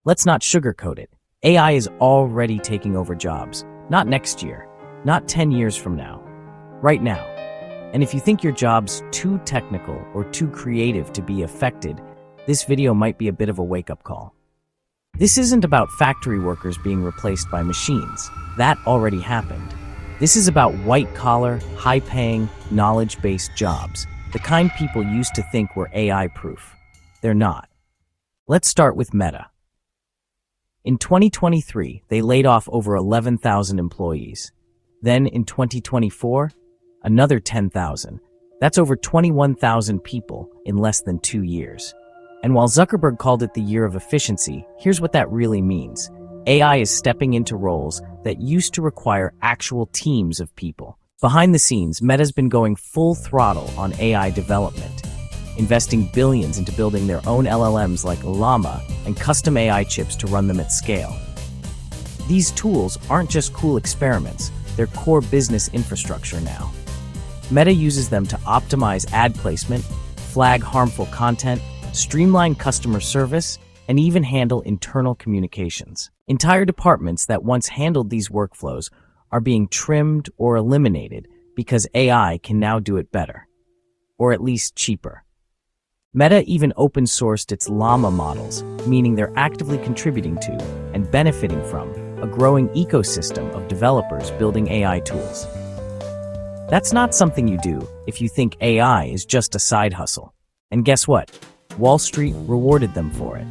Let's not sugarcoat it. AI is already taking over jobs. Not next year, not 10 years from now. Right now. And if you think your job's too technical or too creative to be affected, this video might be a bit of a wake-up call. This isn't about factory workers being replaced by machines. That already happened. This is about white-collar, high-paying, knowledge-based jobs, the kind people used to think were AI-proof. They're not. Let's start with Meta. In 2023, they laid off over 11,000 employees. Then in 2024, another 10,000. That's over 21,000 people in less than 2 years. And while Zuckerberg called it the year of efficiency, here's what that really means. AI is stepping into roles that used to require actual teams of people. Behind the scenes, Meta's been going full throttle on AI development, investing billions into building their own LLMs like Llama and custom AI chips to run them at scale. These tools aren't just cool experiments, they're core business infrastructure now. Meta uses them to optimize ad placement, flag harmful content, streamline customer service, and even handle internal communications. Entire departments that once handled these workflows are being trimmed or eliminated because AI can now do it better, or at least cheaper. Meta even open-sourced its Llama models, meaning they're actively contributing to and benefiting from a growing ecosystem of developers building AI tools. That's not something you do if you think AI is just a side hustle. And guess what? Wall Street rewarded them for it.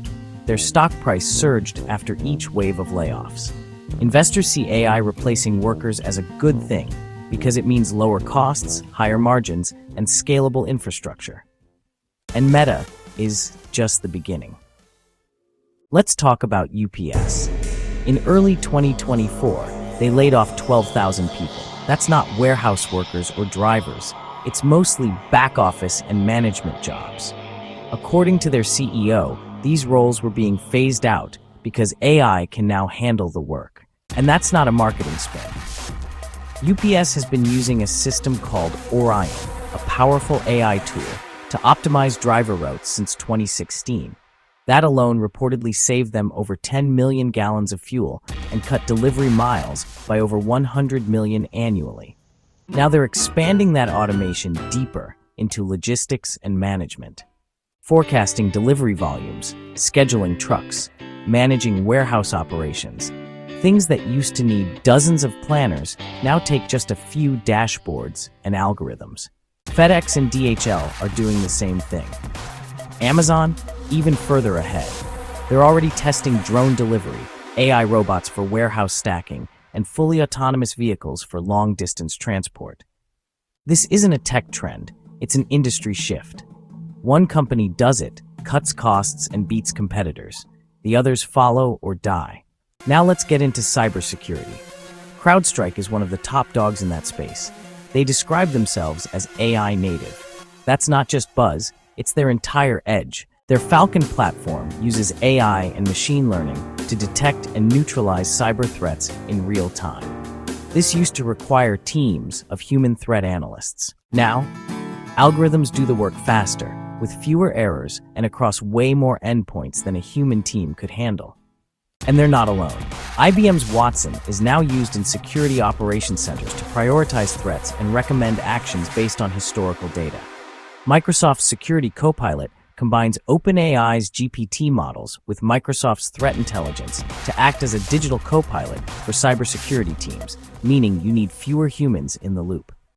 Their stock price surged after each wave of layoffs. Investors see AI replacing workers as a good thing because it means lower costs, higher margins, and scalable infrastructure. And Meta is just the beginning. Let's talk about UPS. In early 2024, they laid off 12,000 people. That's not warehouse workers or drivers. It's mostly back office and management jobs. According to their CEO, these roles were being phased out because AI can now handle the work. And that's not a marketing spin. UPS has been using a system called Orion, a powerful AI tool, to optimize driver routes since 2016. That alone reportedly saved them over 10 million gallons of fuel and cut delivery miles by over 100 million annually. Now they're expanding that automation deeper into logistics and management. Forecasting delivery volumes, scheduling trucks, managing warehouse operations. Things that used to need dozens of planners now take just a few dashboards and algorithms. FedEx and DHL are doing the same thing. Amazon, even further ahead. They're already testing drone delivery, AI robots for warehouse stacking, and fully autonomous vehicles for long-distance transport. This isn't a tech trend, it's an industry shift. One company does it, cuts costs, and beats competitors. The others follow or die. Now let's get into cybersecurity. CrowdStrike is one of the top dogs in that space. They describe themselves as AI native. That's not just buzz, it's their entire edge. Their Falcon platform uses AI and machine learning to detect and neutralize cyber threats in real time. This used to require teams of human threat analysts. Now, algorithms do the work faster, with fewer errors and across way more endpoints than a human team could handle. And they're not alone. IBM's Watson is now used in security operations centers to prioritize threats and recommend actions based on historical data. Microsoft's Security Copilot combines OpenAI's GPT models with Microsoft's threat intelligence to act as a digital copilot for cybersecurity teams, meaning you need fewer humans in the loop.